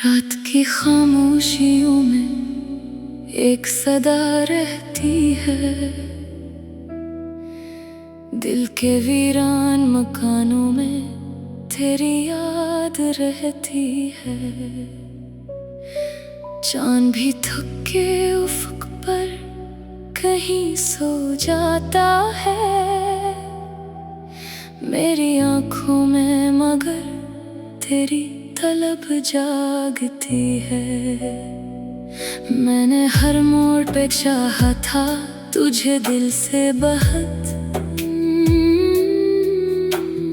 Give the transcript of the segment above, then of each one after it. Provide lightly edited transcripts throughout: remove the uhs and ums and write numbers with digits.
रात की खामोशियों में एक सदा रहती है, दिल के वीरान मकानों में तेरी याद रहती है। चांद भी थक के उफ़क़ पर कहीं सो जाता है, मेरी आँखों में मगर तेरी तलब जागती है। मैंने हर मोड़ पे चाहा था तुझे दिल से बहुत,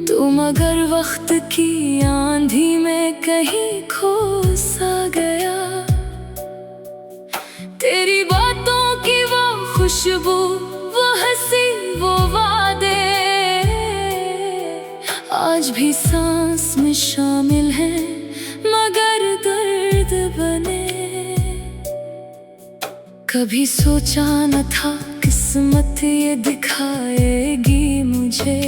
तू मगर वक्त की आंधी में कहीं खो सा गया। तेरी बातों की वो खुशबू, वो हंसी, वो वादे आज भी सांस में शामिल हैं, मगर दर्द बने। कभी सोचा न था किस्मत ये दिखाएगी मुझे,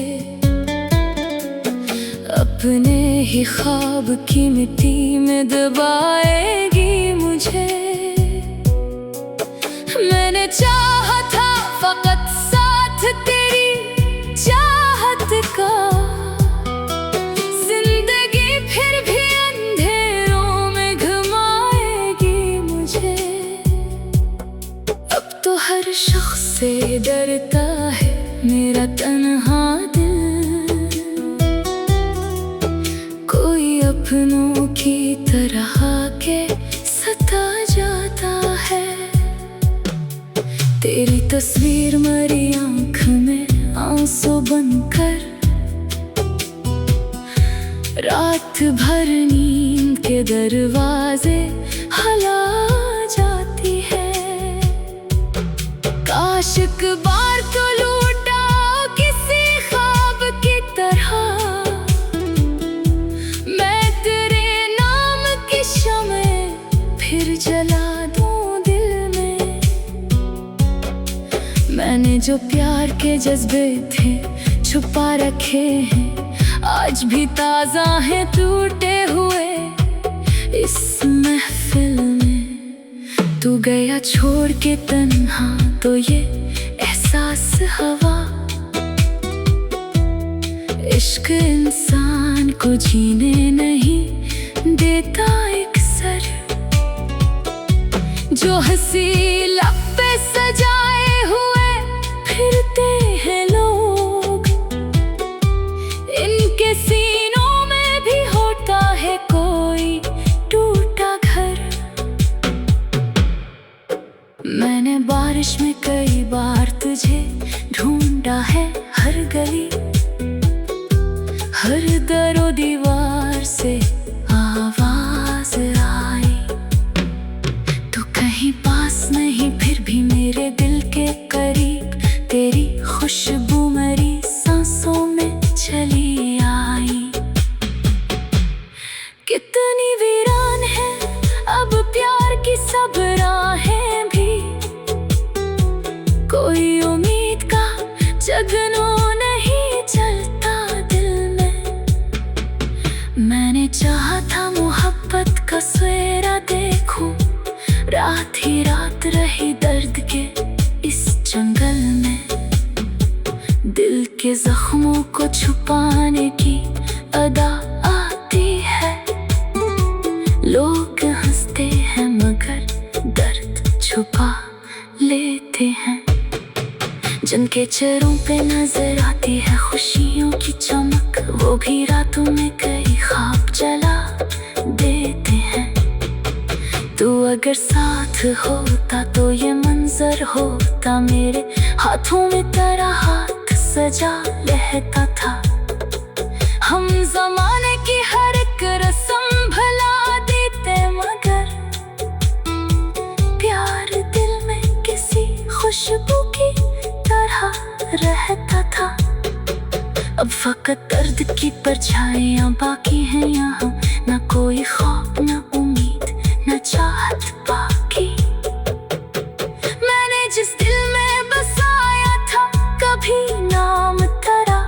अपने ही ख्वाब की मिट्टी में दबाएगी मुझे। मैंने चाहा था फकत साथ तेरी चाहत का, हर शख्स से डरता है मेरा तन्हा दिल, कोई अपनों की तरह के सता जाता है। तेरी तस्वीर मरी आँख में आंसू बनकर रात भर नींद के दरवाजे हला जाती है। काश एक बार तो लूटा किसी ख्वाब की तरह, मैं तेरे नाम की शम्में फिर जला दूं दिल में। मैंने जो प्यार के जज्बे थे छुपा रखे हैं, आज भी ताज़ा हैं टूटे हुए इस महफिल में। तू गया छोड़ के तन्हा तो ये एहसास हवा, इश्क इंसान को जीने नहीं देता एक सर। जो हंसी लब पे सजाए हुए फिरते हैं लोग, इनके सीनों में भी होता है कोई टूटा घर। मैंने बारिश में कई बार तुझे ढूंढा है, हर गली हर दरो दीवार से आवाज आई। तू कहीं पास नहीं फिर भी मेरे दिल के करीब, तेरी खुशबू मेरी सांसों में चली आई। कितनी वीरान है अब प्यार की सब राहें भी, कोई उम्मीद का जगनों नहीं चलता दिल में। मैंने चाहा था मोहब्बत का सवेरा देखूं, रात ही रात रही दर्द के इस जंगल में। दिल के जख्मों को छुपाने की अदा आती है, लोग हंसते हैं मगर दर्द छुपा लेते हैं। जिनके चेहरों पे नजर आती है खुशियों की चमक, वो भी रातों में कई ख्वाब जला देते हैं। तू अगर साथ होता तो ये मंजर होता, मेरे हाथों में तेरा हाथ सजा रहता था। हम ज़माने की हर एक रस्म भुला देते मगर प्यार दिल में किसी खुशबू की तरह रहता था। अब फकत दर्द की परछाइयां बाकी हैं यहाँ, ना कोई ख्वाब, ना उम्मीद, ना चाहत बाकी। मैंने जिस दिल में बसाया था कभी नाम तेरा,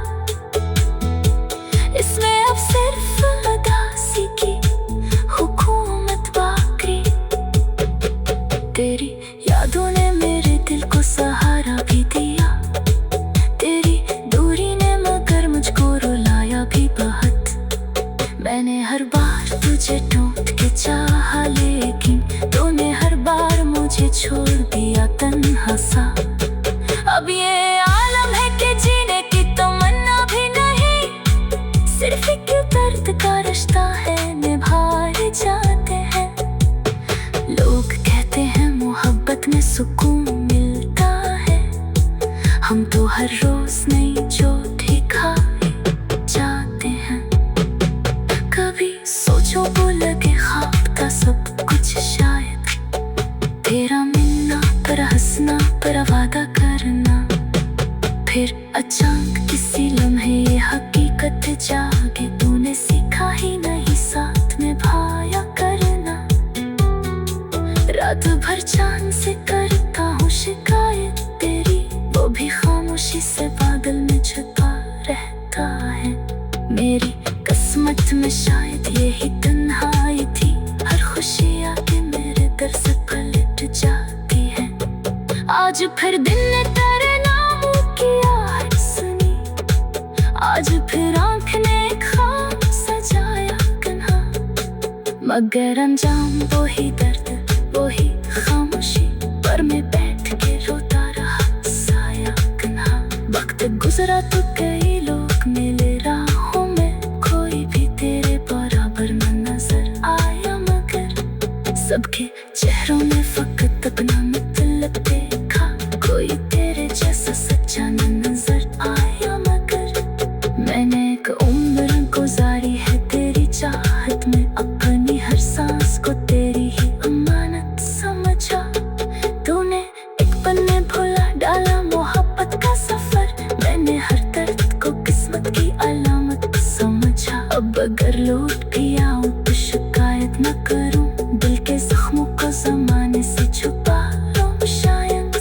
इसमें अब सिर्फ उदासी की हुकूमत मैंने हर बार तुझे ढूंढ के चाहा, लेकिन तूने हर बार मुझे छोड़ दिया तन्हा सा। अब ये आलम है कि जीने की तमन्ना भी नहीं, सिर्फ एक दर्द का रिश्ता है, निभाए जाते हैं। लोग कहते हैं मोहब्बत में सुकून मिलता है, हम तो हर रोज नई चोट ही खाए जाते हैं। कभी सोचो वो लगे ख्वाब था सब कुछ शायद, तेरा मिलना पर हंसना पर वादा करना, फिर अचानक किसी लम्हे ये हकीकत जागे, तूने सीखा ही नहीं साथ निभाया करना। रात भर चांद से करता हूँ शिकायत तेरी, वो भी खामोशी से बादल में छुपा रहता है। मेरी किस्मत में शायद यही तन्हाई थी, हर खुशी आके मेरे दर से पलट जाती है। आज फिर दिन ने तेरे नाम की आहट सुनी, आज फिर आँख ने ख्वाब सजाया कन्हा, मगर अंजाम वही दर्द वही खामोशी, पर मैं बैठ के रोता रहा साया कन्हा। वक्त गुजरा तो कई लोग मिले राहों में, कोई भी तेरे बराबर न नजर आया, मगर सबके चेहरों में फकत अपना मतलब देखा, कोई तेरे जैसा सच्चा न नजर आया। मगर मैंने एक उम्र गुजारी है तेरी चाहत में, अपनी हर सांस को तेरी ही अमानत समझा। तूने एक पल में भुला डाला मोहब्बत का सफर, मैंने हर दर्द को किस्मत की अलामत समझा। अब अगर लौट भी आऊं तो शिकायत न करूं, दिल के जख्मों को जमाने से छुपा लूं शायद,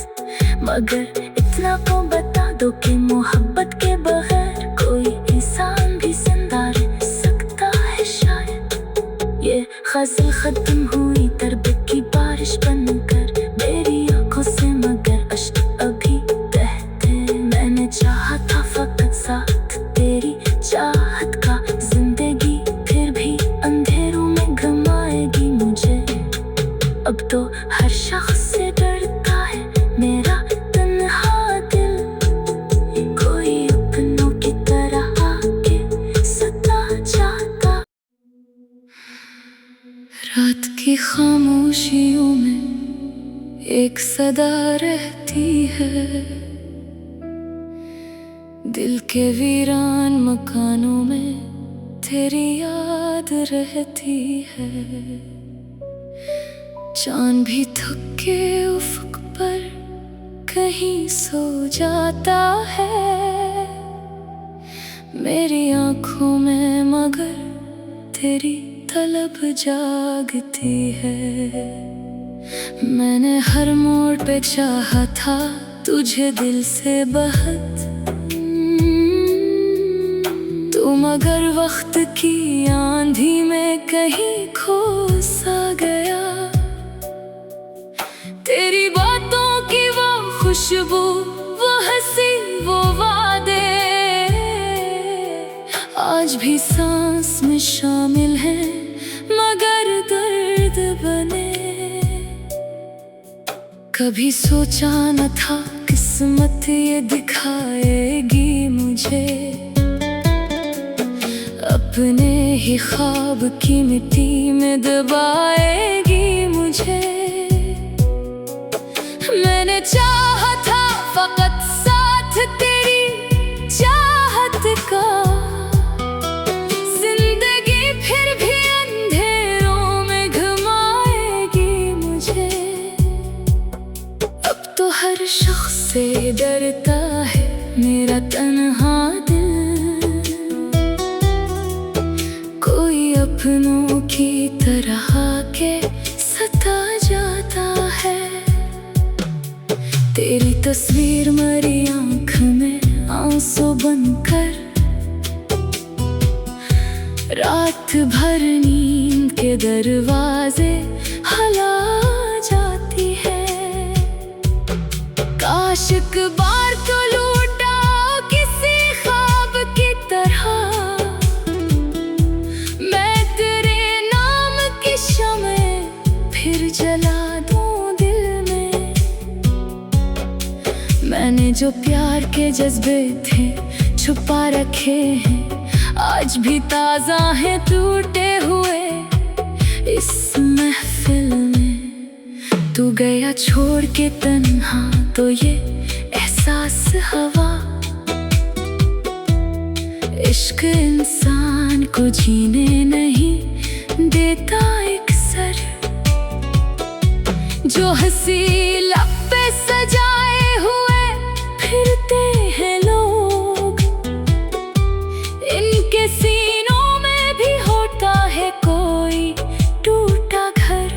मगर इतना तो बता दो कि मोहब्बत के बगैर कोई इंसान भी जिंदा रह सकता है शायद। ये गज़ल खत्म हुई दर्द की बारिश बनकर मेरी आंखों से, मगर अश्क अभी बहते। मैंने चाहा था फकत साथ तेरी चाहत का, जिंदगी फिर भी अंधेरों में घुमाएगी मुझे। अब तो हर शख्स से डरता है मेरा तन्हा दिल, कोई अपनों की तरह आके सता जाता। रात की खामोशियों में एक सदा रहती है, दिल के वीरान मकानों में तेरी याद रहती है। चांद भी थक के उफ़क़ पर कहीं सो जाता है, मेरी आँखों में मगर तेरी तलब जागती है। मैंने हर मोड़ पे चाहा था तुझे दिल से बहुत, तू मगर वक्त की आंधी में कहीं खो सा गया। तेरी बातों की वो खुशबू, वो हंसी, वो वादे आज भी सांस में शामिल हैं, मगर दर्द बने। कभी सोचा न था किस्मत ये दिखाएगी मुझे, अपने ही ख्वाब की मिट्टी में दबाएगी मुझे। मैंने चाहा था फकत साथ तेरी चाहत का, जिंदगी फिर भी अंधेरों में घुमाएगी मुझे। अब तो हर शख्स से डरता है मेरा तन्हा दिल, कोई अपनों की तरह के सता जाता है। तेरी तस्वीर मरी आँख में आंसू बनकर, रात भर नींद के दरवाजे हला जाती है। काश एक बार तो लूटा किसी ख्वाब की तरह, मैं जो प्यार के जज्बे थे छुपा रखे हैं, आज भी ताजा हैं टूटे हुए। इस महफिल में तू गया छोड़ के तन्हा, तो ये एहसास हवा। इश्क इंसान को जीने नहीं देता एक सर, जो हंसी लब पे सजाए हुए फिरते हैं लोग, इनके सीनों में भी होता है कोई टूटा घर।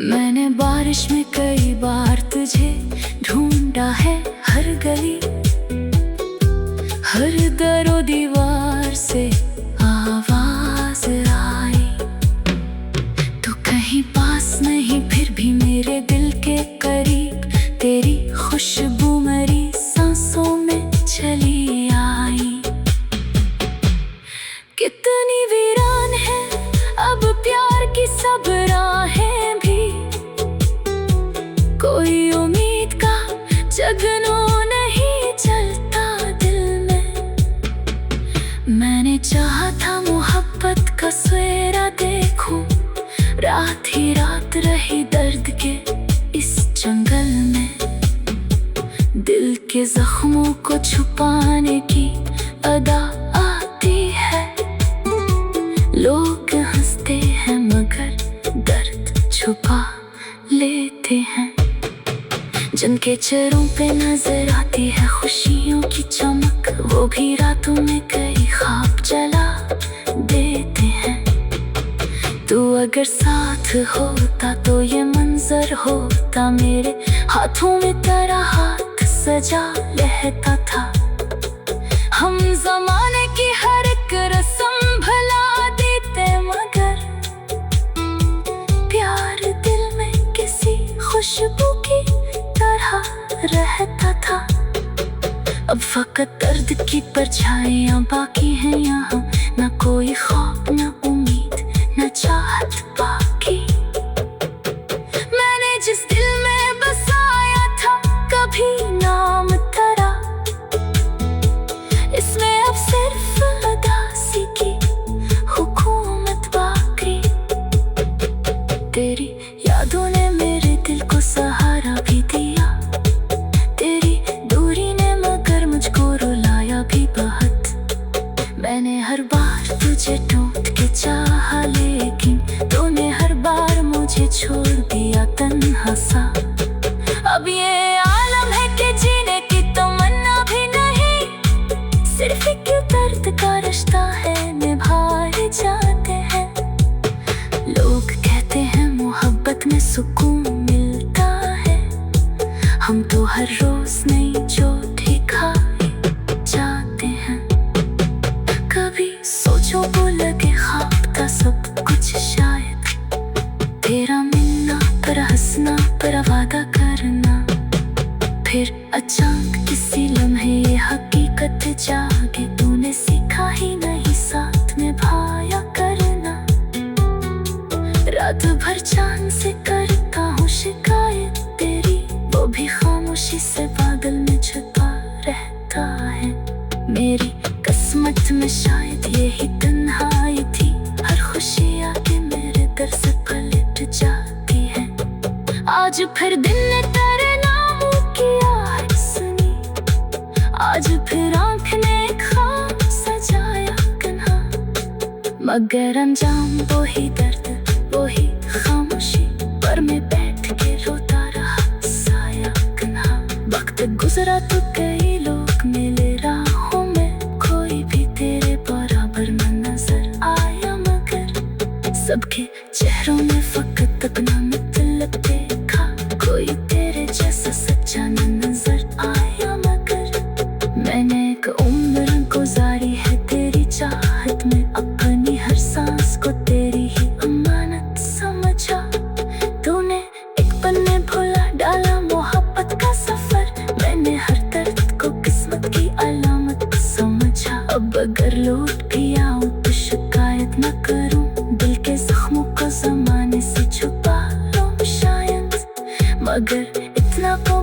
मैंने बारिश में कई बार तुझे ढूंढा है, हर गली हर दरो दीवार से आवाज आई। तो कहीं पास नहीं फिर भी मेरे दिल के करीब, तेरी खुशबू मेरी सांसों में चली आई। कितनी वीरान है अब प्यार की सब राहें भी, कोई उम्मीद का जगनों नहीं चलता दिल में। मैंने चाहा था मोहब्बत का सवेरा देखूं, रात ही रात रही दर्द के इस जंगल में। दिल के जख्मों को छुपाने की अदा आती है, लोग हंसते हैं मगर दर्द छुपा लेते हैं। जिनके चेहरों पे नजर आती है खुशियों की चमक, वो भी रातों में कई ख्वाब जला देते हैं। तू अगर साथ होता तो ये मंजर होता, मेरे हाथों में तेरा हाथ सजा रहता था। हम जमाने की हर एक रस्म भुला देते, मगर प्यार दिल में किसी खुशबू की तरह रहता था। अब फकत दर्द की परछाइयां बाकी हैं यहाँ, ना कोई ख्वाब ना उम्मीद ना चाहत बाकी। मैंने जिस दिल में बसाया था कभी नाम तेरा, इसमें अब सिर्फ उदासी की हुकूमत बाकी। तेरी यादों ने मेरे दिल को सहारा भी दिया, तेरी दूरी ने मगर मुझको रुलाया भी बहुत। मैंने हर बार तुझे ढूंढ के चाहा, लेकिन तूने हर बार मुझे छोड़ दिया तन्हा सा। अब ये आलम है कि जीने की तमन्ना भी नहीं, सिर्फ एक दर्द का रिश्ता है निभाए जाते हैं। लोग कहते हैं मोहब्बत में सुकून मिलता है, हम तो हर रोज नई चोट ही खाए जाते हैं। कभी सोचो वो लगे ख्वाब था सब कुछ शायद, तेरा मिलना पर हंसना पर वादा करना, फिर अचानक किसी लम्हे ये हकीकत जागे। तूने सीखा ही नहीं साथ निभाया करना, रात भर चांद से करता हूँ शिकायत तेरी, वो भी खामोशी से बादल में छुपा रहता है। मेरी किस्मत में शायद यही तन्हाई थी, हर खुशी आके मेरे दर से पलट जाती है। आज फिर दिन ने तेरे नामों की आहट सुनी, आज फिर आँख ने ख्वाब सजाया कन्हा, मगर अंजाम वो ही दर्द वो ही खामोशी, पर मैं बैठ के रोता रहा साया कन्हा। वक्त गुजरा तो कई लोग मिले राहों में, कोई भी तेरे बराबर न नजर आया, मगर सबके चेहरों में फकत अपना मतलब देखा। कोई तेरे जैसा सच्चा न नजर आया, मगर मैंने एक उम्र गुजारी है तेरी चाहत में, अपनी हर सांस को तेरी ही अमानत समझा। तूने एक पल में भुला डाला मोहब्बत का सफर, मैंने हर दर्द को किस्मत की अलामत समझा। अब अगर लौट भी आऊं तो शिकायत न करूं, दिल के जख्मों को जमाने से छुपा लूं शायद, मगर इतना को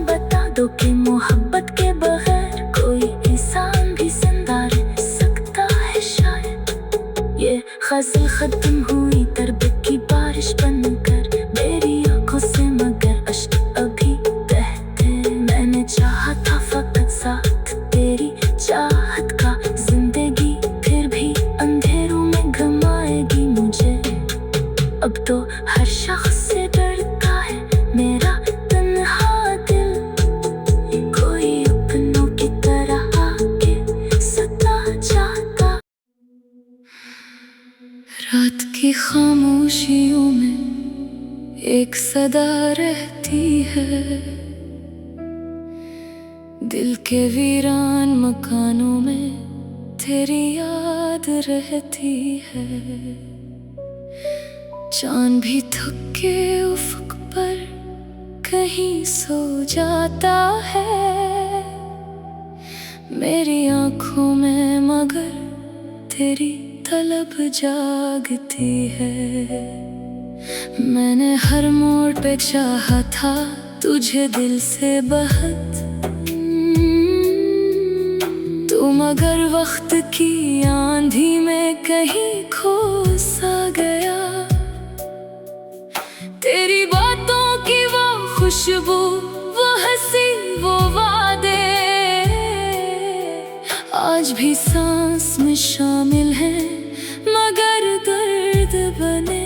ये गज़ल खत्म हुई दर्द की बारिश बनकर मेरी आंखों से, मगर अश्क अभी बहते। मैंने चाहा था फकत साथ तेरी चाहत का, जिंदगी फिर भी अंधेरों में घुमाएगी मुझे। अब तो हर शख्स से डरता है मेरा तन्हा दिल, कोई अपनों की तरह आके सता जाता। रात की खामोशियों में एक सदा रहती है, दिल के वीरान मकानों में तेरी याद रहती है। चांद भी थक के उफ़क़ पर कहीं सो जाता है मेरी आँखों में, मगर तेरी तलब जागती है। मैंने हर मोड़ पे चाहा था तुझे दिल से बहुत, तू मगर वक्त की आंधी में कहीं खो सा गया। तेरी बातों की वो खुशबू, वो हंसी, वो वादे आज भी सांस में शामिल हैं, मगर दर्द बने।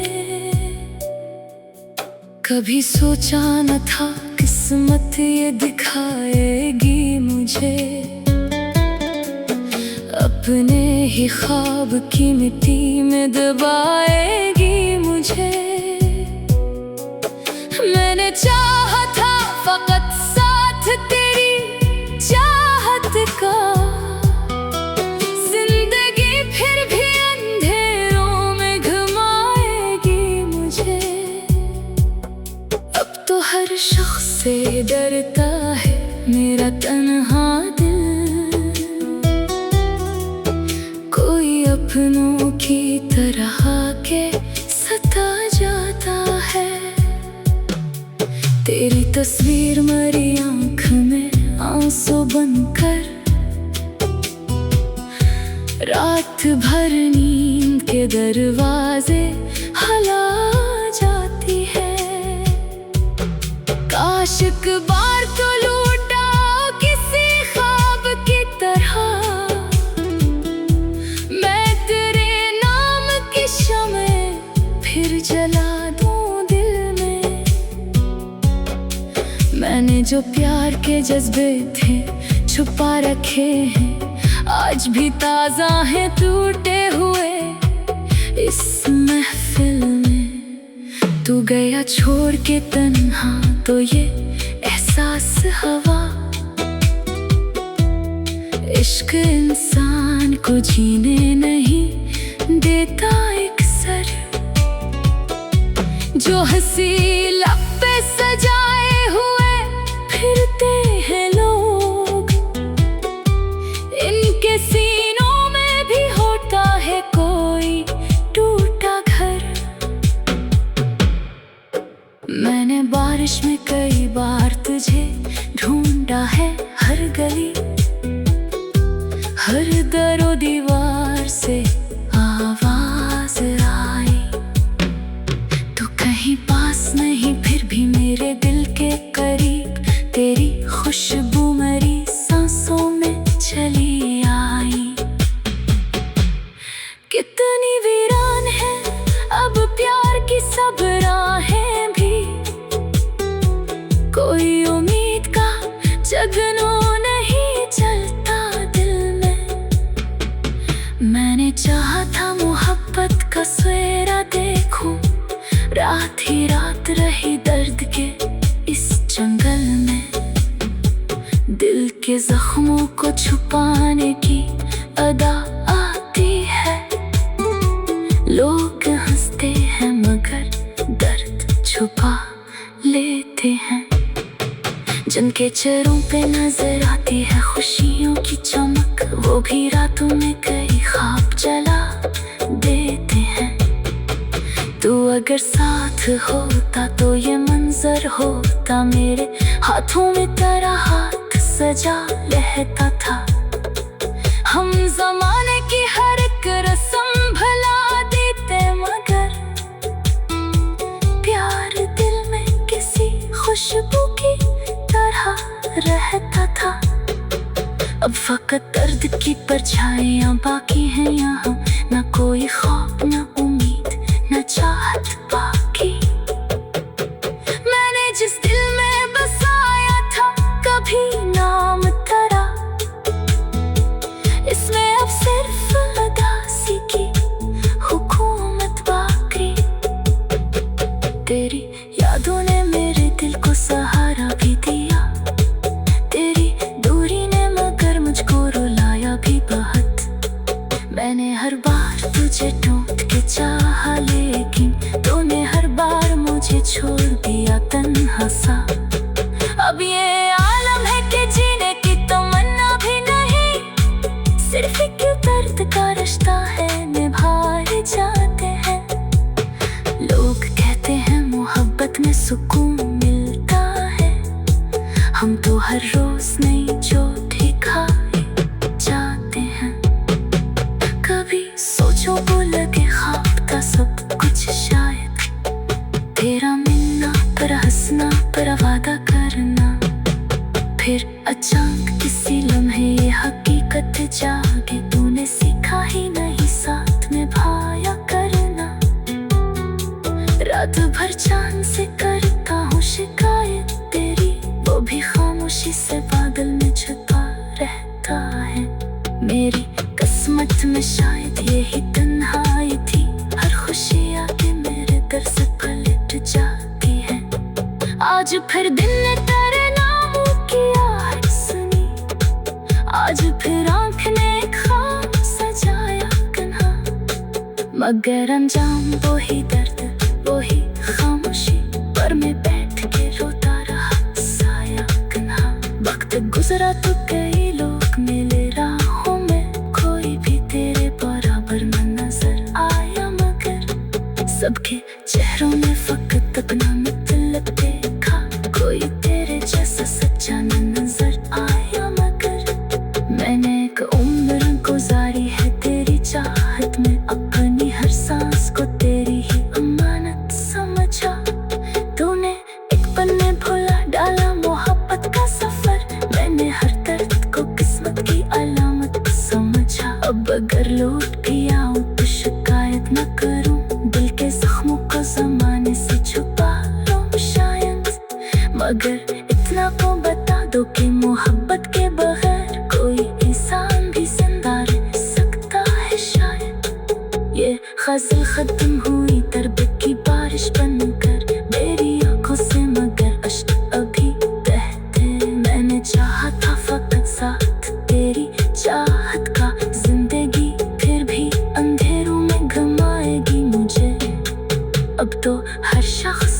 कभी सोचा न था किस्मत ये दिखाएगी मुझे, अपने ही ख्वाब की मिट्टी में दबाएगी मुझे। मैंने चाहा था फकत साथ तेरी चाहत का, जिंदगी फिर भी अंधेरों में घुमाएगी मुझे। अब तो हर शख्स से डरता है मेरा तन्हा दिल, कोई अपनों की तरह के सता जाता है। तेरी तस्वीर मरी आँख में आंसू बनकर रात भर नींद के दरवाजे हला जाती है। काश एक बार तो लूटा किसी ख्वाब की तरह, मैं तेरे नाम की शम्एं फिर जला दूं दिल में। मैंने जो प्यार के जज्बे थे छुपा रखे हैं, आज भी ताज़ा हैं टूटे हुए इस महफिल में। तू गया छोड़ के तन्हा तो ये एहसास हवा, इश्क इंसान को जीने नहीं देता एक सर। जो हंसी लब पे सजाए हुए फिरते हैं लोग, इनके सीनों में भी होता है कोई टूटा घर। मैंने बारिश में कई बार तुझे ढूंढा है, हर गली हर दरो दीवार से आवाज आई। तू कहीं पास नहीं फिर भी मेरे दिल के करीब, तेरी खुशबू मेरी सांसों में चली आई। कितनी वीरान है अब प्यार की सब राहें भी, कोई उम्मीद का जगनों नहीं चलता दिल में। मैंने चाहा था मोहब्बत का सवेरा देखूं, रात ही रात रही दर्द के इस जंगल में। दिल के जख्मों को छुपाने की अदा आती है, लोग हंसते हैं मगर दर्द छुपा लेते हैं। जिनके चेहरों पे नजर आती है खुशियों की चमक, वो भी रातों में कई ख्वाब जला देते हैं। तू अगर साथ होता तो ये मंजर होता, मेरे हाथों में तेरा हाथ सजा रहता था। हम जमाने की हर एक रस्म भुला फकत दर्द की परछाइयां बाकी हैं यहाँ, ना कोई ख्वाब, ना उम्मीद, ना चाहत बाकी। मैंने जिस दिल में बसाया था कभी नाम तेरा, इसमें अब सिर्फ उदासी की हुकूमत बाकी। तेरी यादों ने मेरे दिल को सहारा भी दिया, तेरी दूरी ने मगर मुझको रुलाया भी बहुत। मैंने हर बार तुझे ढूंढ के चाहा, लेकिन तूने हर बार मुझे छोड़ दिया तन्हा सा। अब ये आलम है कि जीने की तमन्ना भी नहीं, सिर्फ एक दर्द का रिश्ता है निभाए जाते हैं। लोग कहते हैं मोहब्बत में सुकून मिलता है, हम तो हर रोज नई चोट ही खाए जाते हैं। कभी सोचो वो लगे ख्वाब था सब कुछ शायद, तेरा मिलना पर हंसना पर वादा करना, फिर अचानक किसी लम्हे ये हकीकत जागे, तूने सीखा ही नहीं साथ निभाया करना। रात भर चांद से करता हूँ शिकायत तेरी, वो भी खामोशी से बादल में छुपा रहता है। मेरी किस्मत में शायद यही तन्हाई थी, हर खुशी आके मेरे दर से पलट जाती है। आज फिर दिन ने तेरे नाम की आहट सुनी, आज फिर आँख ने ख्वाब सजाया कन्हा, मगर अंजाम वही दर्द वही खामोशी, पर मैं बैठ के रोता रहा साया कन्हा। वक्त गुजरा तो कई लोग मिले राहों में, कोई भी तेरे बराबर न नजर आया, मगर सबके चेहरों में फकत अपना मतलब देखा, कोई तेरे जैसा सच्चा न नजर आया। मगर मैंने एक उम्र गुजारी है तेरी चाहत में, अपनी हर सांस को तेरी ही अमानत समझा। तूने एक पल में भुला डाला मोहब्बत का सफर, मैंने हर दर्द को किस्मत की अलामत समझा। अब अगर लौट भी आऊं तो शिकायत न करूं, दिल के जख्मों को जमाने से छुपा लूं शायद, मगर इतना को बता दो कि मोहब्बत के बगैर कोई इंसान भी जिंदा रह सकता है शायद। ये गज़ल खत्म हुई दर्द की बारिश बनकर मेरी आंखों से, मगर अश्क अभी बहते। मैंने चाहा था फकत साथ तेरी चाहत का, जिंदगी फिर भी अंधेरों में घुमाएगी मुझे। अब तो हर शख्स